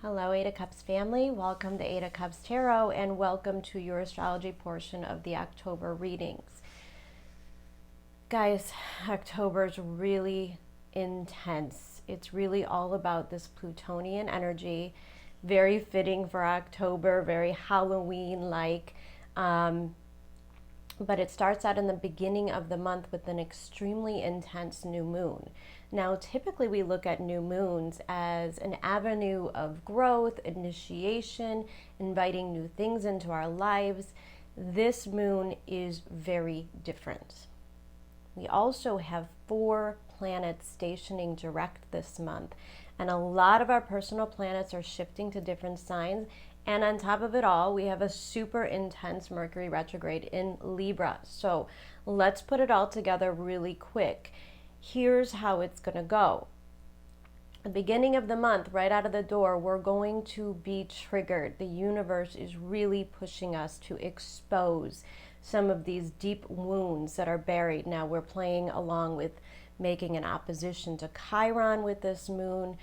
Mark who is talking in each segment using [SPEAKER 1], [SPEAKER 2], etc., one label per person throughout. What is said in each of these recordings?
[SPEAKER 1] Hello, Eight of Cups family. Welcome to Eight of Cups Tarot and welcome to your astrology portion of the October readings. Guys, October is really intense. It's really all about this Plutonian energy. Very fitting for October, very Halloween-like. But it starts out in the beginning of the month with an extremely intense new moon. Now, typically we look at new moons as an avenue of growth, initiation, inviting new things into our lives. This moon is very different. We also have 4 planets stationing direct this month, and a lot of our personal planets are shifting to different signs. And on top of it all, we have a super intense Mercury retrograde in Libra. So let's put it all together really quick. Here's how it's going to go. The beginning of the month, right out of the door, we're going to be triggered. The universe is really pushing us to expose some of these deep wounds that are buried. Now we're playing along with making an opposition to Chiron with this moon.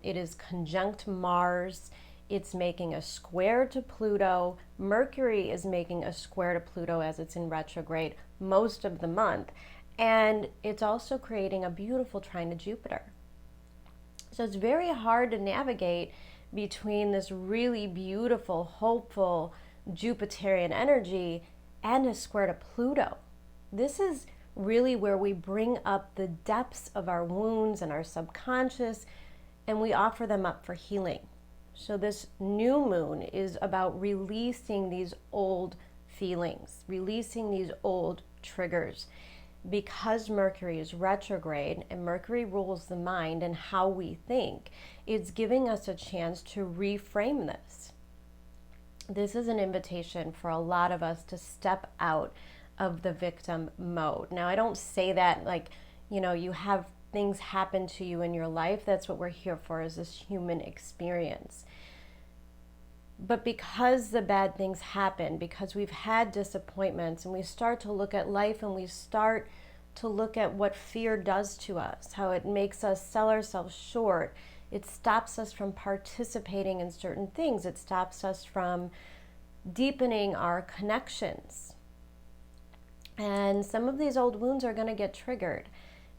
[SPEAKER 1] It is conjunct Mars. It's making a square to Pluto. Mercury is making a square to Pluto as it's in retrograde most of the month. And it's also creating a beautiful trine to Jupiter. So it's very hard to navigate between this really beautiful, hopeful Jupiterian energy and a square to Pluto. This is really where we bring up the depths of our wounds and our subconscious, and we offer them up for healing. So this new moon is about releasing these old feelings, releasing these old triggers. Because Mercury is retrograde and Mercury rules the mind and how we think, it's giving us a chance to reframe this. This is an invitation for a lot of us to step out of the victim mode. Now, I don't say that like, you have things happen to you in your life. That's what we're here for, is this human experience. But because the bad things happen, because we've had disappointments, and we start to look at life and we start to look at what fear does to us, how it makes us sell ourselves short, it stops us from participating in certain things, it stops us from deepening our connections. And some of these old wounds are going to get triggered.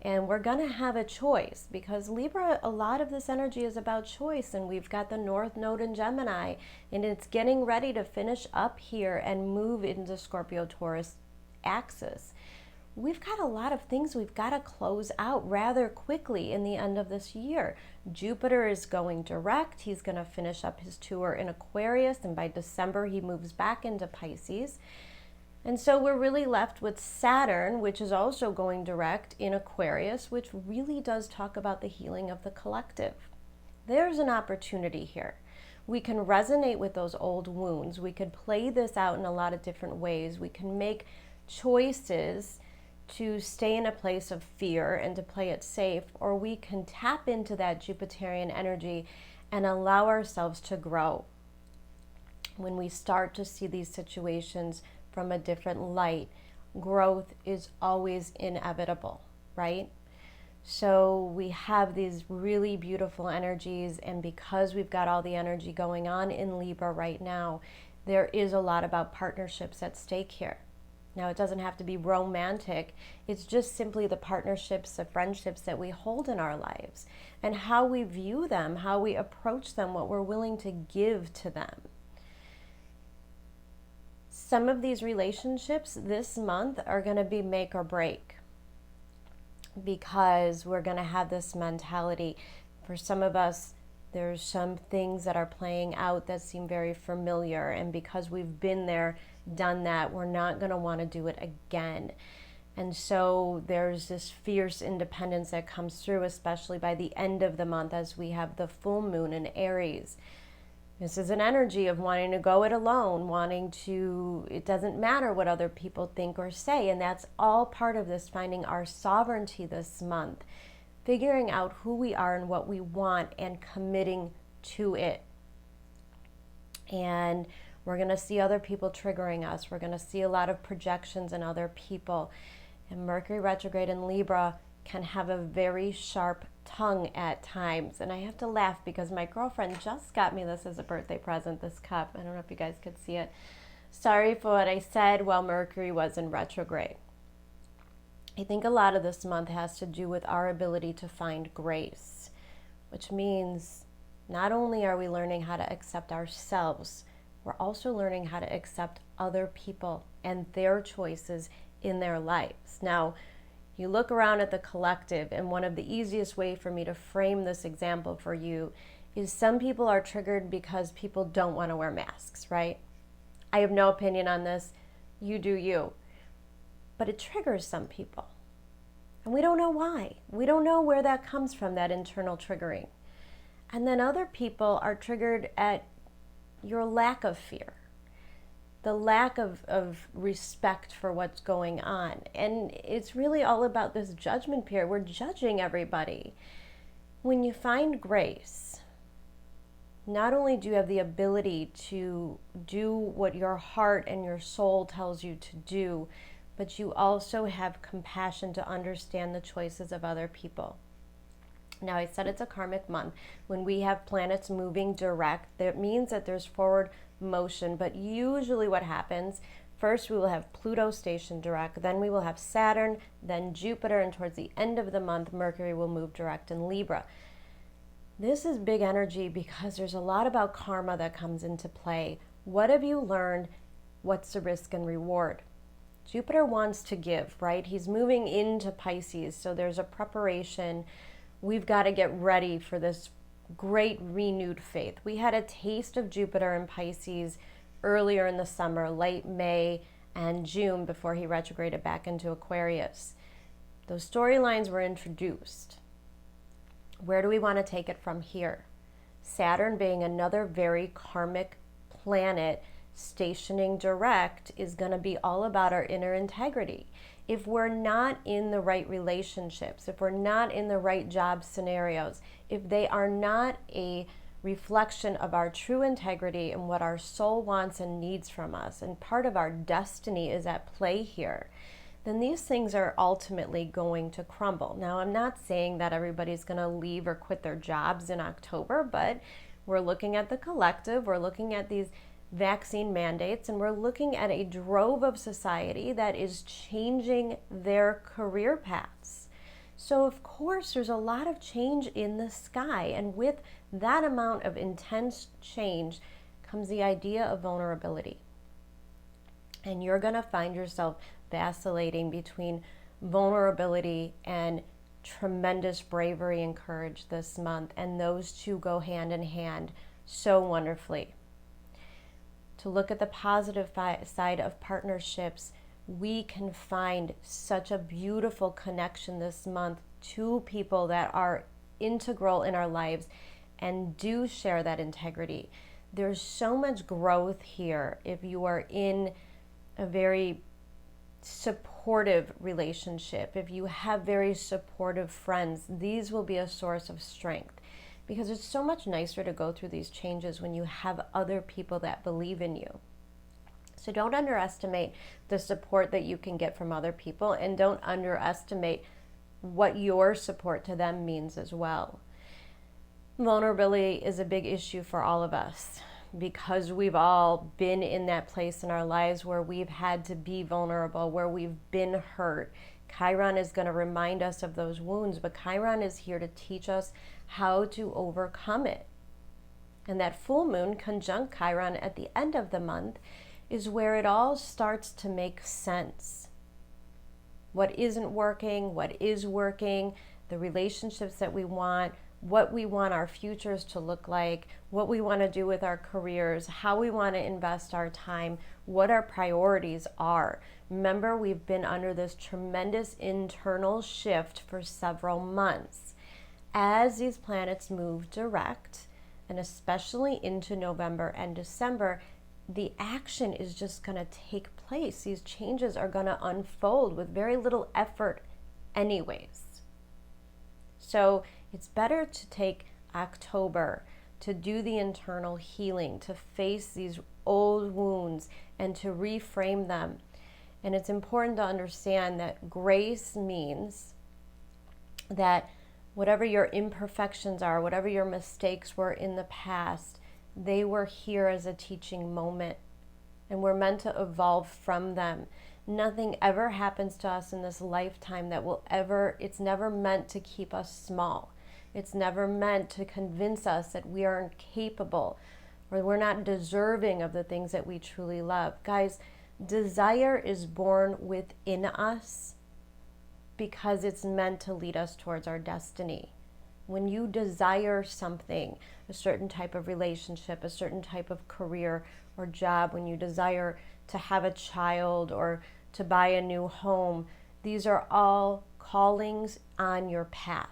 [SPEAKER 1] And we're going to have a choice, because Libra, a lot of this energy is about choice, and we've got the North Node in Gemini, and it's getting ready to finish up here and move into Scorpio-Taurus axis. We've got a lot of things we've got to close out rather quickly in the end of this year. Jupiter is going direct. He's going to finish up his tour in Aquarius, and by December he moves back into Pisces. And so we're really left with Saturn, which is also going direct in Aquarius, which really does talk about the healing of the collective. There's an opportunity here. We can resonate with those old wounds. We could play this out in a lot of different ways. We can make choices to stay in a place of fear and to play it safe, or we can tap into that Jupiterian energy and allow ourselves to grow. When we start to see these situations from a different light, growth is always inevitable, right? So we have these really beautiful energies, and because we've got all the energy going on in Libra right now, there is a lot about partnerships at stake here. Now, it doesn't have to be romantic. It's just simply the partnerships, the friendships that we hold in our lives, and how we view them, how we approach them, what we're willing to give to them. Some of these relationships this month are going to be make or break, because we're going to have this mentality. For some of us, there's some things that are playing out that seem very familiar, and because we've been there, done that, we're not going to want to do it again. And so there's this fierce independence that comes through, especially by the end of the month as we have the full moon in Aries. This is an energy of wanting to go it alone, it doesn't matter what other people think or say. And that's all part of this, finding our sovereignty this month, figuring out who we are and what we want and committing to it. And we're going to see other people triggering us. We're going to see a lot of projections in other people. And Mercury retrograde in Libra can have a very sharp tongue at times. And I have to laugh because my girlfriend just got me this as a birthday present, this cup. I don't know if you guys could see it. Sorry for what I said while Mercury was in retrograde. I think a lot of this month has to do with our ability to find grace, which means not only are we learning how to accept ourselves, we're also learning how to accept other people and their choices in their lives. Now, you look around at the collective, and one of the easiest way for me to frame this example for you is some people are triggered because people don't want to wear masks, right? I have no opinion on this. You do you. But it triggers some people. And we don't know why. We don't know where that comes from, that internal triggering. And then other people are triggered at your lack of fear, the lack of respect for what's going on. And it's really all about this judgment period. We're judging everybody. When you find grace, not only do you have the ability to do what your heart and your soul tells you to do, but you also have compassion to understand the choices of other people. Now, I said it's a karmic month. When we have planets moving direct, that means that there's forward motion, but usually what happens, first we will have Pluto stationed direct, then we will have Saturn, then Jupiter, and towards the end of the month, Mercury will move direct in Libra. This is big energy because there's a lot about karma that comes into play. What have you learned? What's the risk and reward? Jupiter wants to give, right? He's moving into Pisces, so there's a preparation. We've got to get ready for this great renewed faith. We had a taste of Jupiter in Pisces earlier in the summer, late May and June, before he retrograded back into Aquarius. Those storylines were introduced. Where do we want to take it from here? Saturn, being another very karmic planet, stationing direct, is going to be all about our inner integrity. If we're not in the right relationships, if we're not in the right job scenarios, if they are not a reflection of our true integrity and what our soul wants and needs from us, and part of our destiny is at play here, then these things are ultimately going to crumble. Now, I'm not saying that everybody's going to leave or quit their jobs in October, but we're looking at the collective, we're looking at these vaccine mandates, and we're looking at a drove of society that is changing their career paths. So of course there's a lot of change in the sky, and with that amount of intense change comes the idea of vulnerability. And you're going to find yourself vacillating between vulnerability and tremendous bravery and courage this month, and those two go hand in hand so wonderfully. To look at the positive side of partnerships, we can find such a beautiful connection this month to people that are integral in our lives and do share that integrity. There's so much growth here if you are in a very supportive relationship. If you have very supportive friends, these will be a source of strength. Because it's so much nicer to go through these changes when you have other people that believe in you. So don't underestimate the support that you can get from other people, and don't underestimate what your support to them means as well. Vulnerability is a big issue for all of us because we've all been in that place in our lives where we've had to be vulnerable, where we've been hurt. Chiron is going to remind us of those wounds, but Chiron is here to teach us how to overcome it. And that full moon conjunct Chiron at the end of the month is where it all starts to make sense. What isn't working, what is working, the relationships that we want, what we want our futures to look like, what we want to do with our careers, how we want to invest our time, what our priorities are. Remember, we've been under this tremendous internal shift for several months. As these planets move direct, and especially into November and December, the action is just going to take place. These changes are going to unfold with very little effort anyways. So it's better to take October to do the internal healing, to face these old wounds and to reframe them. And it's important to understand that grace means that whatever your imperfections are, whatever your mistakes were in the past, they were here as a teaching moment, and we're meant to evolve from them. Nothing ever happens to us in this lifetime that will ever, it's never meant to keep us small. It's never meant to convince us that we aren't capable or we're not deserving of the things that we truly love. Guys, desire is born within us because it's meant to lead us towards our destiny. When you desire something, a certain type of relationship, a certain type of career or job, when you desire to have a child or to buy a new home, these are all callings on your path.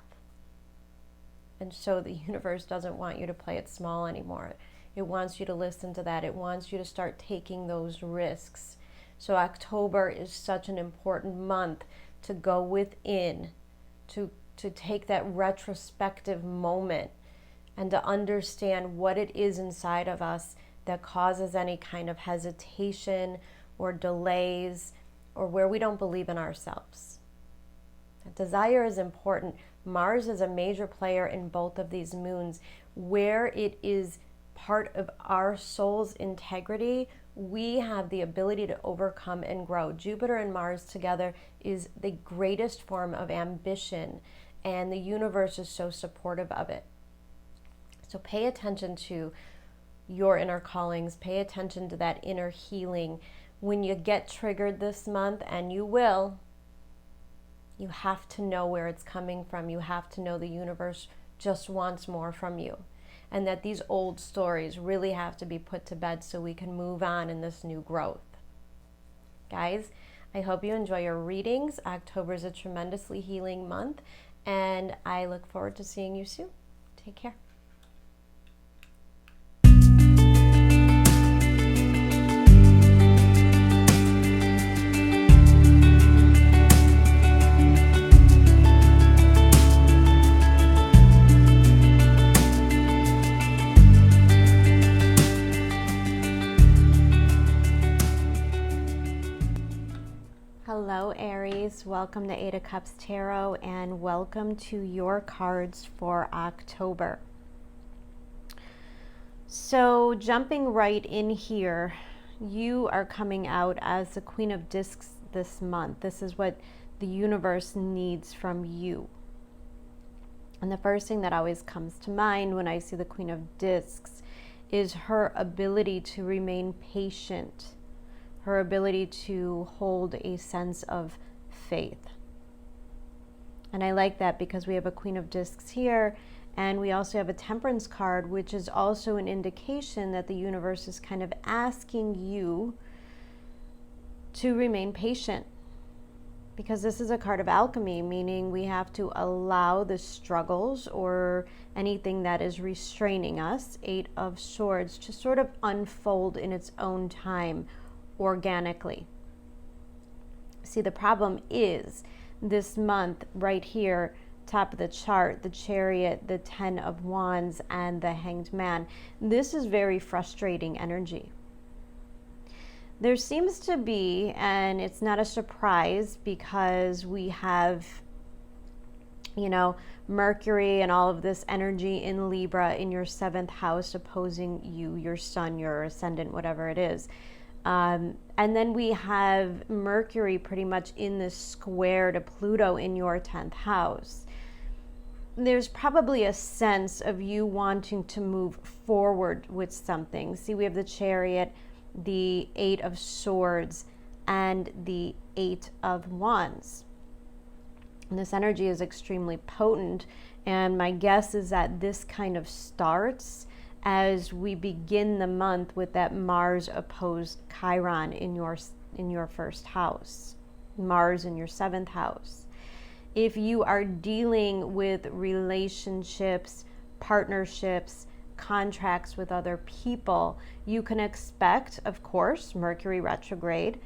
[SPEAKER 1] And so the universe doesn't want you to play it small anymore. It wants you to listen to that. It wants you to start taking those risks. So October is such an important month to go within, to take that retrospective moment and to understand what it is inside of us that causes any kind of hesitation or delays or where we don't believe in ourselves. Desire is important. Mars is a major player in both of these moons. Where it is part of our soul's integrity, we have the ability to overcome and grow. Jupiter and Mars together is the greatest form of ambition, and the universe is so supportive of it. So pay attention to your inner callings. Pay attention to that inner healing. When you get triggered this month, and you will, you have to know where it's coming from. You have to know the universe just wants more from you, and that these old stories really have to be put to bed so we can move on in this new growth. Guys, I hope you enjoy your readings. October is a tremendously healing month, and I look forward to seeing you soon. Take care. Hello Aries, welcome to 8 of Cups Tarot and welcome to your cards for October. So jumping right in here, you are coming out as the Queen of Discs this month. This is what the universe needs from you. And the first thing that always comes to mind when I see the Queen of Discs is her ability to remain patient, her ability to hold a sense of faith. And I like that because we have a Queen of Discs here, and we also have a Temperance card, which is also an indication that the universe is kind of asking you to remain patient. Because this is a card of alchemy, meaning we have to allow the struggles or anything that is restraining us, 8 of Swords, to sort of unfold in its own time, organically. See, the problem is this month right here, top of the chart, the Chariot, the 10 of Wands, and the Hanged Man. This is very frustrating energy. There seems to be, and it's not a surprise because we have, you know, Mercury and all of this energy in Libra in your 7th house opposing you, your sun, your ascendant, whatever it is. And then we have Mercury pretty much in this square to Pluto in your 10th house. There's probably a sense of you wanting to move forward with something. See, we have the Chariot, the 8 of Swords, and the 8 of Wands. And this energy is extremely potent, and my guess is that this kind of starts as we begin the month with that Mars opposed Chiron in your 1st house, Mars in your 7th house. If you are dealing with relationships, partnerships, contracts with other people, you can expect, of course, Mercury retrograde,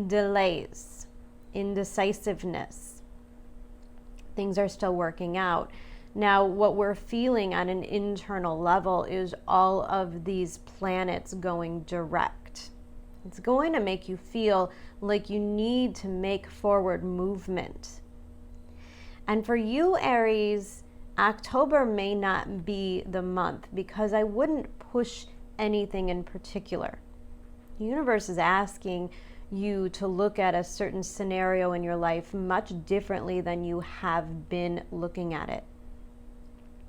[SPEAKER 1] delays, indecisiveness. Things are still working out. Now, what we're feeling on an internal level is all of these planets going direct. It's going to make you feel like you need to make forward movement. And for you, Aries, October may not be the month because I wouldn't push anything in particular. The universe is asking you to look at a certain scenario in your life much differently than you have been looking at it.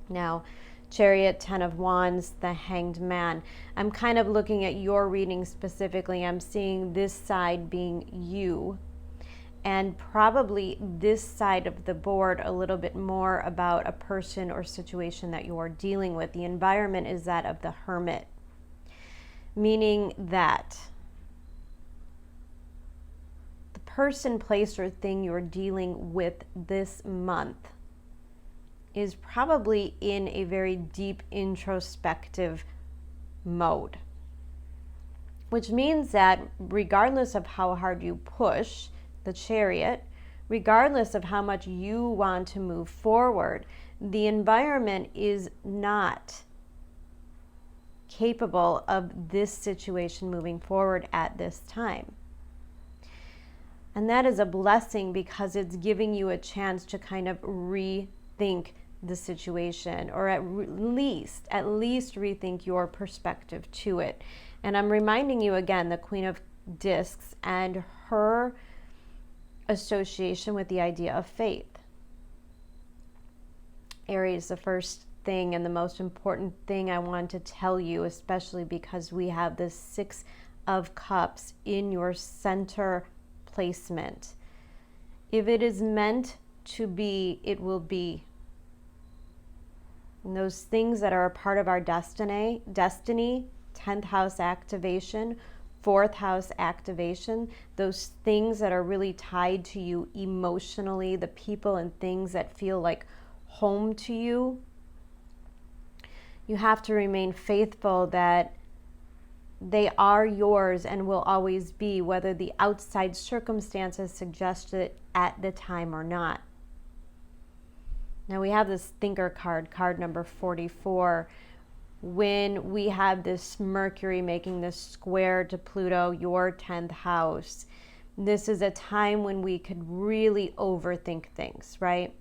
[SPEAKER 1] Now, Chariot, 10 of Wands, the Hanged Man. I'm kind of looking at your reading specifically. I'm seeing this side being you, and probably this side of the board a little bit more about a person or situation that you are dealing with. The environment is that of the Hermit, meaning that the person, place, or thing you're dealing with this month is probably in a very deep introspective mode, which means that regardless of how hard you push the Chariot, regardless of how much you want to move forward, the environment is not capable of this situation moving forward at this time. And that is a blessing because it's giving you a chance to kind of rethink the situation, or at least rethink your perspective to it. And I'm reminding you again, the Queen of Discs and her association with the idea of faith. Aries, the first thing and the most important thing I want to tell you, especially because we have the 6 of Cups in your center placement. If it is meant to be, it will be. And those things that are a part of our destiny, 10th house activation, 4th house activation, those things that are really tied to you emotionally, the people and things that feel like home to you, you have to remain faithful that they are yours and will always be, whether the outside circumstances suggest it at the time or not. Now we have this Thinker card number 44. When we have this Mercury making this square to Pluto, your 10th house, this is a time when we could really overthink things, right?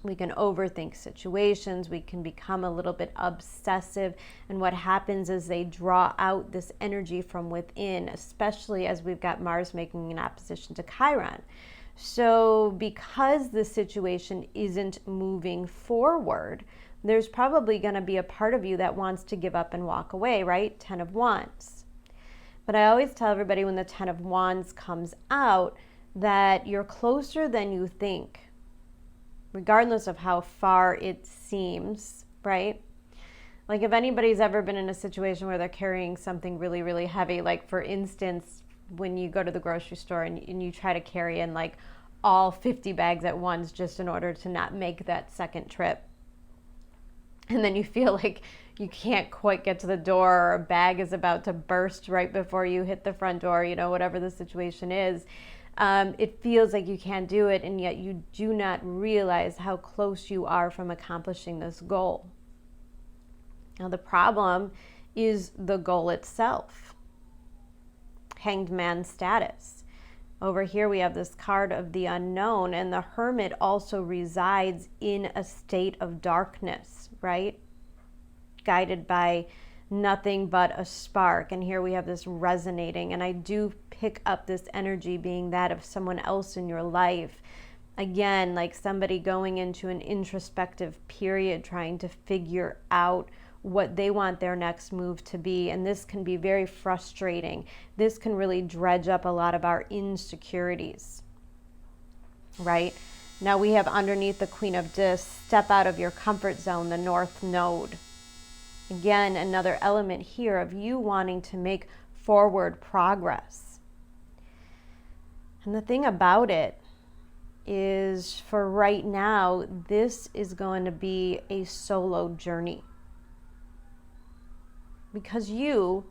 [SPEAKER 1] We can overthink situations. We can become a little bit obsessive. And what happens is they draw out this energy from within, especially as we've got Mars making an opposition to Chiron. So because the situation isn't moving forward, there's probably going to be a part of you that wants to give up and walk away, right? 10 of Wands. But I always tell everybody when the 10 of Wands comes out that you're closer than you think, regardless of how far it seems, right? Like if anybody's ever been in a situation where they're carrying something really, really heavy, like for instance, when you go to the grocery store and you try to carry in like all 50 bags at once just in order to not make that second trip. And then you feel like you can't quite get to the door, or a bag is about to burst right before you hit the front door, you know, whatever the situation is. It feels like you can't do it, and yet you do not realize how close you are from accomplishing this goal. Now the problem is the goal itself. Hanged Man status. Over here we have this card of the unknown, and the Hermit also resides in a state of darkness, right? Guided by nothing but a spark. And here we have this resonating, and I do pick up this energy being that of someone else in your life. Again, like somebody going into an introspective period, trying to figure out what they want their next move to be. And this can be very frustrating. This can really dredge up a lot of our insecurities, right? Now we have underneath the Queen of Discs, step out of your comfort zone, the North Node. Again, another element here of you wanting to make forward progress. And the thing about it is, for right now, this is going to be a solo journey. Because you,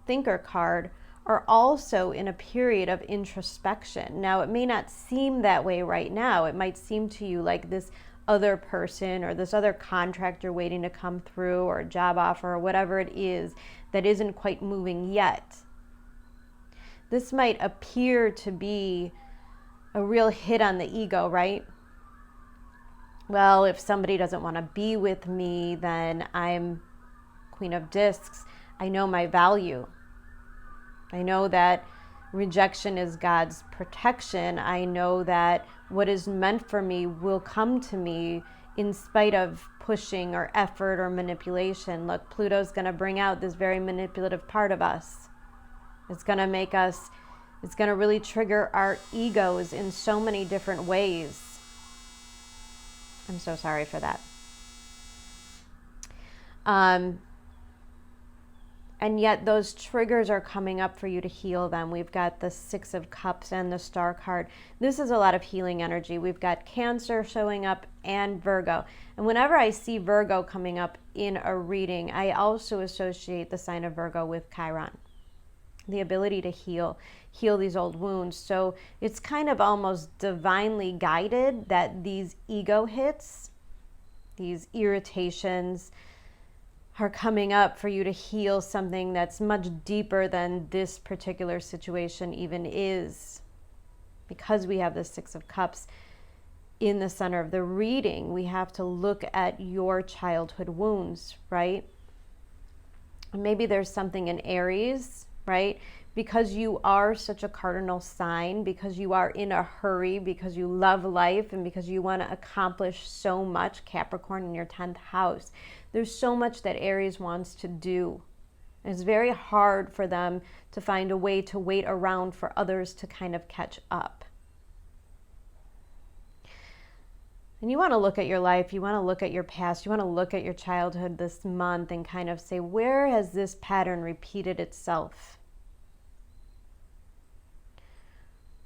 [SPEAKER 1] Thinker card, are also in a period of introspection. Now, it may not seem that way right now. It might seem to you like this other person or this other contract you're waiting to come through, or a job offer, or whatever it is that isn't quite moving yet. This might appear to be a real hit on the ego, right? Well, if somebody doesn't want to be with me, then I'm Queen of Discs. I know my value. I know that rejection is God's protection. I know that what is meant for me will come to me in spite of pushing or effort or manipulation. Look, Pluto's going to bring out this very manipulative part of us. It's going to make us, it's going to really trigger our egos in so many different ways. I'm so sorry for that. And yet those triggers are coming up for you to heal them. We've got the Six of Cups and the Star card. This is a lot of healing energy. We've got Cancer showing up and Virgo. And whenever I see Virgo coming up in a reading, I also associate the sign of Virgo with Chiron, the ability to heal these old wounds. So it's kind of almost divinely guided that these ego hits, these irritations, are coming up for you to heal something that's much deeper than this particular situation even is. Because we have the Six of Cups in the center of the reading, we have to look at your childhood wounds, right? Maybe there's something in Aries, right? Because you are such a cardinal sign, because you are in a hurry, because you love life, and because you want to accomplish so much, Capricorn in your 10th house. There's so much that Aries wants to do. It's very hard for them to find a way to wait around for others to kind of catch up. And you want to look at your life, you want to look at your past, you want to look at your childhood this month and kind of say, where has this pattern repeated itself?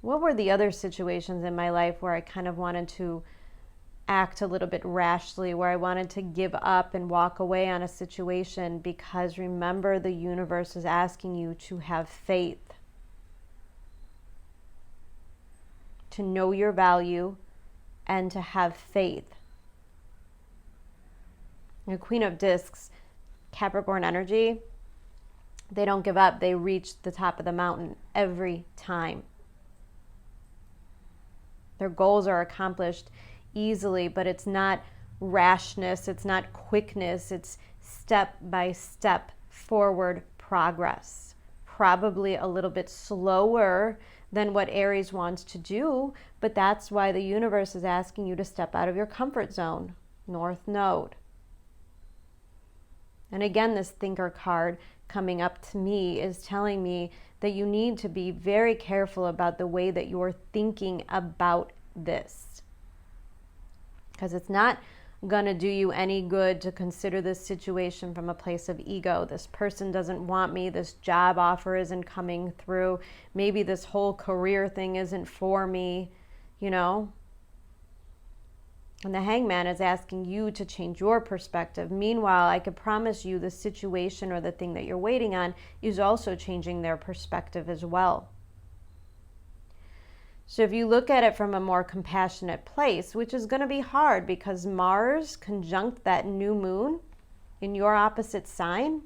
[SPEAKER 1] What were the other situations in my life where I kind of wanted to act a little bit rashly, where I wanted to give up and walk away on a situation? Because remember, the universe is asking you to have faith, to know your value, and to have faith. The Queen of Discs, Capricorn energy, they don't give up. They reach the top of the mountain every time. Their goals are accomplished easily, but it's not rashness, it's not quickness, it's step-by-step forward progress. Probably a little bit slower than what Aries wants to do, but that's why the universe is asking you to step out of your comfort zone. North Node. And again, this Thinker card coming up to me is telling me that you need to be very careful about the way that you're thinking about this. Because it's not going to do you any good to consider this situation from a place of ego. This person doesn't want me. This job offer isn't coming through. Maybe this whole career thing isn't for me, you know? And the Hangman is asking you to change your perspective. Meanwhile, I could promise you the situation or the thing that you're waiting on is also changing their perspective as well. So if you look at it from a more compassionate place, which is going to be hard because Mars conjunct that new moon in your opposite sign,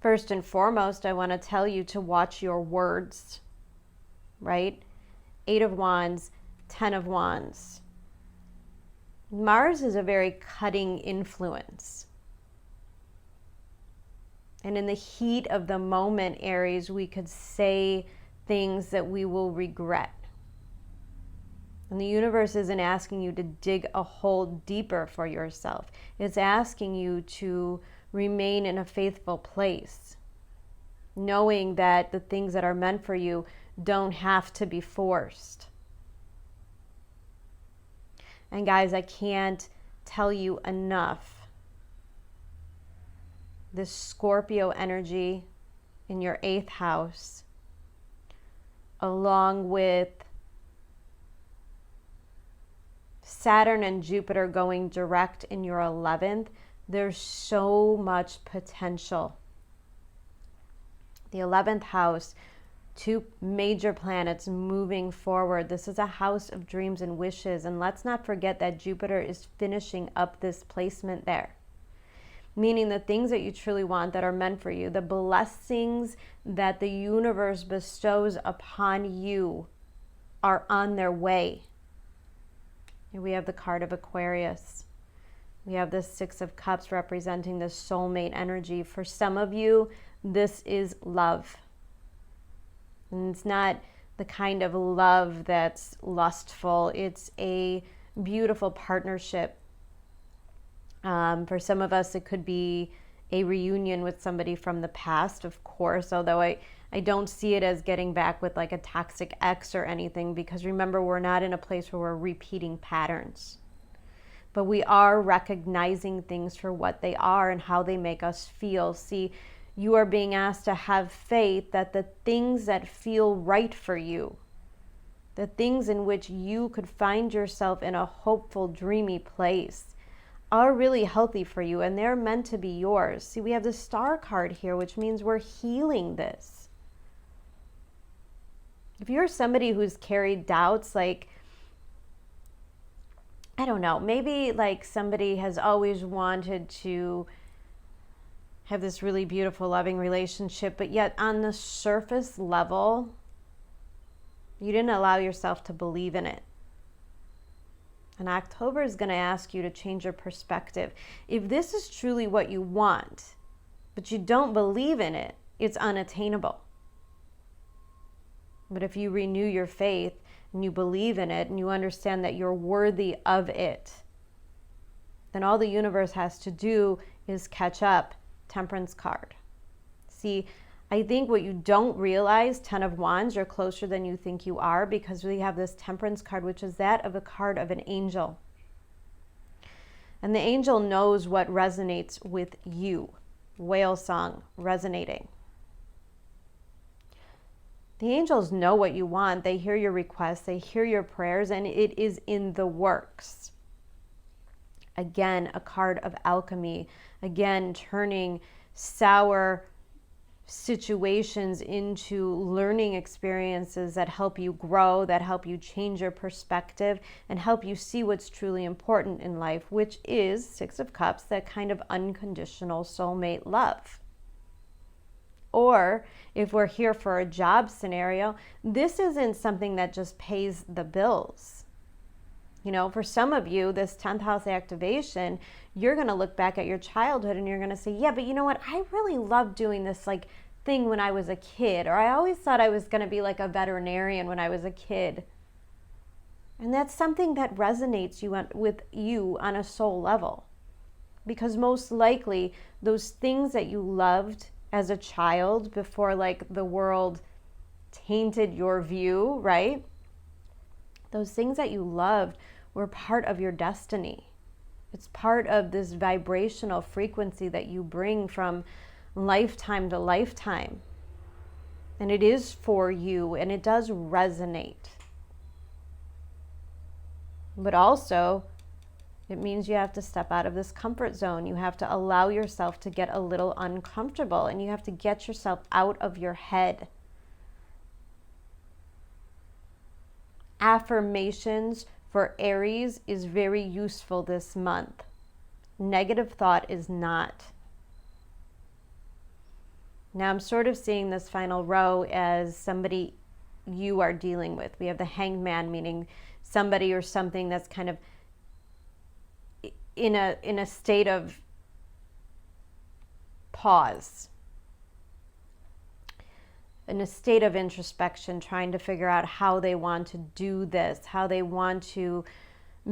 [SPEAKER 1] first and foremost, I want to tell you to watch your words, right? 8 of Wands, 10 of Wands. Mars is a very cutting influence. And in the heat of the moment, Aries, we could say things that we will regret. And the universe isn't asking you to dig a hole deeper for yourself. It's asking you to remain in a faithful place, knowing that the things that are meant for you don't have to be forced. And guys, I can't tell you enough. This Scorpio energy in your 8th house, along with Saturn and Jupiter going direct in your 11th, there's so much potential. The 11th house, 2 major planets moving forward. This is a house of dreams and wishes. And let's not forget that Jupiter is finishing up this placement there. Meaning the things that you truly want that are meant for you, the blessings that the universe bestows upon you are on their way. Here we have the card of Aquarius. We have the Six of Cups representing the soulmate energy. For some of you, this is love. And it's not the kind of love that's lustful. It's a beautiful partnership. For some of us, it could be a reunion with somebody from the past, of course, although I don't see it as getting back with like a toxic ex or anything, because remember, we're not in a place where we're repeating patterns. But we are recognizing things for what they are and how they make us feel. See, you are being asked to have faith that the things that feel right for you, the things in which you could find yourself in a hopeful, dreamy place, are really healthy for you, and they're meant to be yours. See, we have the Star card here, which means we're healing this. If you're somebody who's carried doubts, like, I don't know, maybe like somebody has always wanted to have this really beautiful, loving relationship, but yet on the surface level, you didn't allow yourself to believe in it. And October is going to ask you to change your perspective. If this is truly what you want, but you don't believe in it, it's unattainable. But if you renew your faith and you believe in it and you understand that you're worthy of it, then all the universe has to do is catch up. Temperance card. See, I think what you don't realize, 10 of Wands, you're closer than you think you are, because we have this Temperance card, which is that of a card of an angel. And the angel knows what resonates with you. Whale song, resonating. The angels know what you want. They hear your requests. They hear your prayers, and it is in the works. Again, a card of alchemy. Again, turning sour situations into learning experiences that help you grow, that help you change your perspective, and help you see what's truly important in life, which is Six of Cups, that kind of unconditional soulmate love. Or if we're here for a job scenario, this isn't something that just pays the bills. You know, for some of you, this 10th house activation, you're going to look back at your childhood and you're going to say, yeah, but you know what? I really loved doing this like thing when I was a kid, or I always thought I was going to be like a veterinarian when I was a kid. And that's something that resonates with you on a soul level, because most likely those things that you loved as a child before like the world tainted your view, right? Those things that you loved were part of your destiny. It's part of this vibrational frequency that you bring from lifetime to lifetime. And it is for you, and it does resonate. But also, it means you have to step out of this comfort zone. You have to allow yourself to get a little uncomfortable, and you have to get yourself out of your head. Affirmations for Aries is very useful this month. Negative thought is not. Now I'm sort of seeing this final row as somebody you are dealing with. We have the Hanged Man, meaning somebody or something that's kind of in a state of pause, in a state of introspection, trying to figure out how they want to do this, how they want to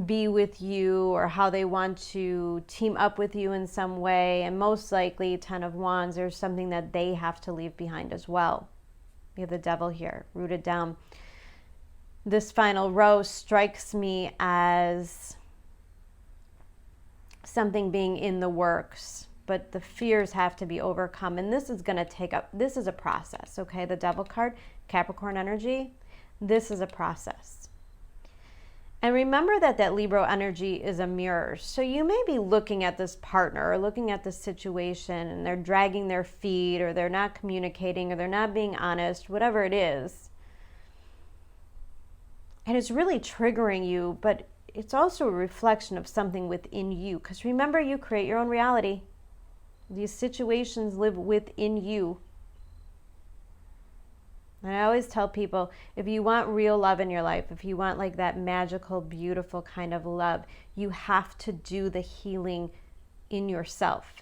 [SPEAKER 1] be with you, or how they want to team up with you in some way. And most likely, 10 of Wands, there's something that they have to leave behind as well. We have the Devil here, rooted down. This final row strikes me as something being in the works, but the fears have to be overcome. And this is going to take up, this is a process, okay? The Devil card, Capricorn energy, this is a process. And remember that Libra energy is a mirror. So you may be looking at this partner or looking at this situation and they're dragging their feet, or they're not communicating, or they're not being honest, whatever it is. And it's really triggering you, but it's also a reflection of something within you. Because remember, you create your own reality. These situations live within you. And I always tell people, if you want real love in your life, if you want like that magical, beautiful kind of love, you have to do the healing in yourself.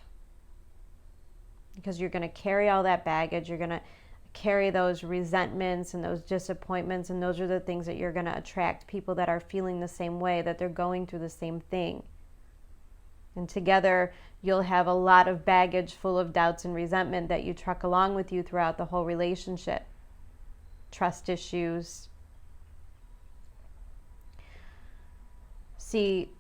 [SPEAKER 1] Because you're going to carry all that baggage, you're going to carry those resentments and those disappointments, and those are the things that you're going to attract people that are feeling the same way, that they're going through the same thing. And together, you'll have a lot of baggage full of doubts and resentment that you truck along with you throughout the whole relationship. Trust issues. See,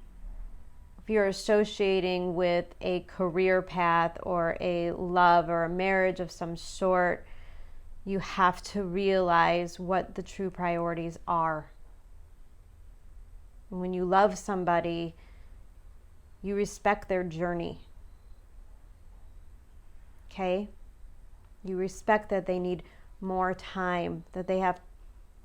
[SPEAKER 1] if you're associating with a career path or a love or a marriage of some sort, you have to realize what the true priorities are. And when you love somebody, you respect their journey. Okay? You respect that they need more time, that they have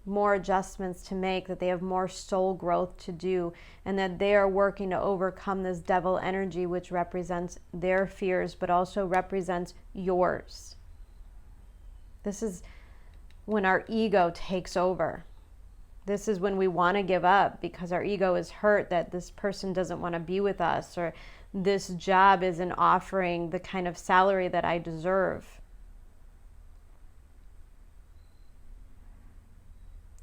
[SPEAKER 1] more adjustments to make, that they have more soul growth to do, and that they are working to overcome this devil energy, which represents their fears, but also represents yours. This is when our ego takes over. This is when we want to give up because our ego is hurt that this person doesn't want to be with us, or this job isn't offering the kind of salary that I deserve.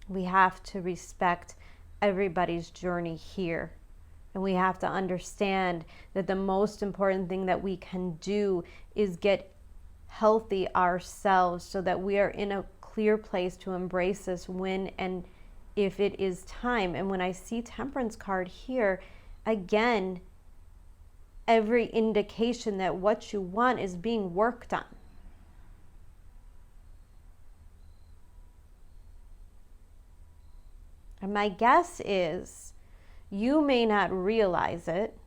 [SPEAKER 1] We have to respect everybody's journey here. And we have to understand that the most important thing that we can do is get healthy ourselves so that we are in a clear place to embrace this when and if it is time. And when I see Temperance card here, again, every indication that what you want is being worked on. And my guess is you may not realize it,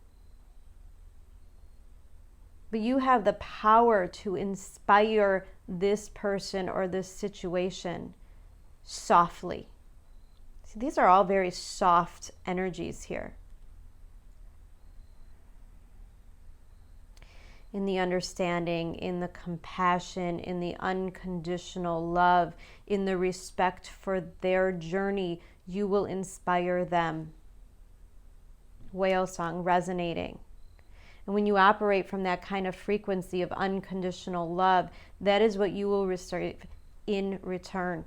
[SPEAKER 1] but you have the power to inspire this person or this situation softly. See, these are all very soft energies here. In the understanding, in the compassion, in the unconditional love, in the respect for their journey, you will inspire them. Whale song resonating. And when you operate from that kind of frequency of unconditional love, that is what you will receive in return.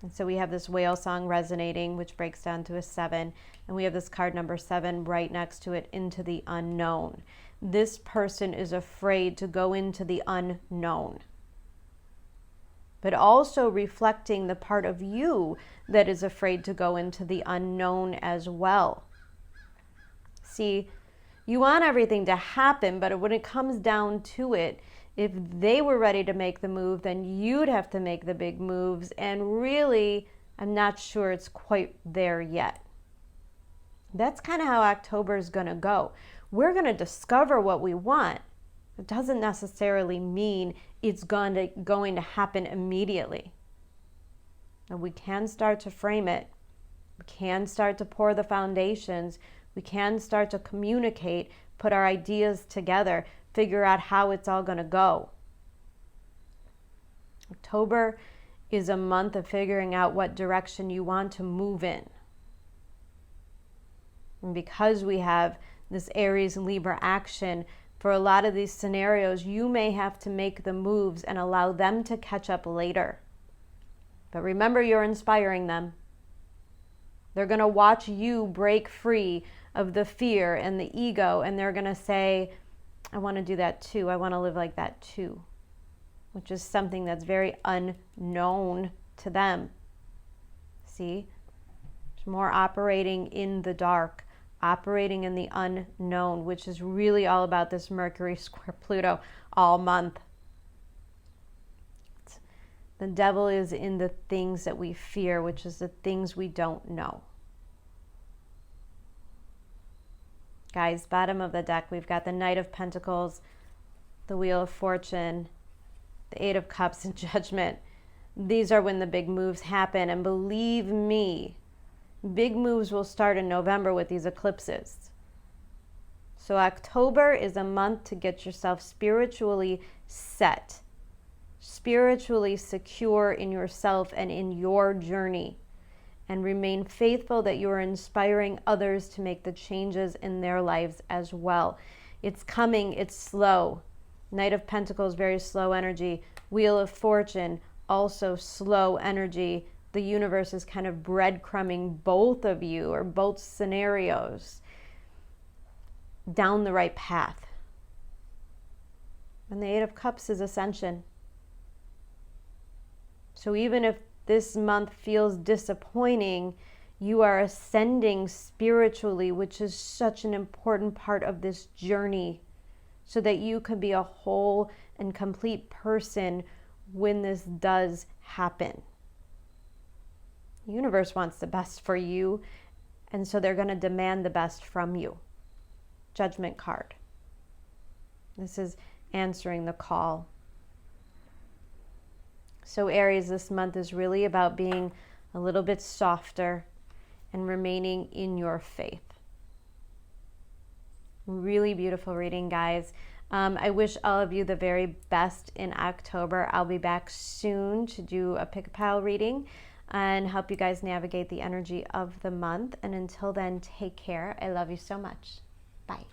[SPEAKER 1] And so we have this whale song resonating, which breaks down to a 7. And we have this card number 7 right next to it, into the unknown. This person is afraid to go into the unknown, but also reflecting the part of you that is afraid to go into the unknown as well. See, you want everything to happen, but when it comes down to it, if they were ready to make the move, then you'd have to make the big moves. And really, I'm not sure it's quite there yet. That's kind of how October is going to go. We're going to discover what we want. It doesn't necessarily mean it's going to happen immediately. And we can start to frame it. We can start to pour the foundations. We can start to communicate, put our ideas together, figure out how it's all going to go. October is a month of figuring out what direction you want to move in. And because we have this Aries and Libra action, for a lot of these scenarios, you may have to make the moves and allow them to catch up later. But remember, you're inspiring them. They're going to watch you break free of the fear and the ego, and they're going to say, I want to do that too. I want to live like that too, which is something that's very unknown to them. See? It's more operating in the dark, operating in the unknown, which is really all about this Mercury square Pluto all month. The devil is in the things that we fear, which is the things we don't know. Guys, bottom of the deck, we've got the Knight of Pentacles, the Wheel of Fortune, the Eight of Cups, and Judgment. These are when the big moves happen. And believe me, big moves will start in November with these eclipses. So October is a month to get yourself spiritually set, spiritually secure in yourself and in your journey, and remain faithful that you are inspiring others to make the changes in their lives as well. It's coming, it's slow. Knight of Pentacles, very slow energy. Wheel of Fortune, also slow energy. The universe is kind of breadcrumbing both of you, or both scenarios, down the right path. And the Eight of Cups is ascension. So even if this month feels disappointing, you are ascending spiritually, which is such an important part of this journey, so that you can be a whole and complete person when this does happen. The universe wants the best for you, and so they're going to demand the best from you. Judgment card. This is answering the call. So Aries, this month is really about being a little bit softer and remaining in your faith. Really beautiful reading, guys. I wish all of you the very best in October. I'll be back soon to do a pick-a-pile reading and help you guys navigate the energy of the month. And until then, take care. I love you so much. Bye.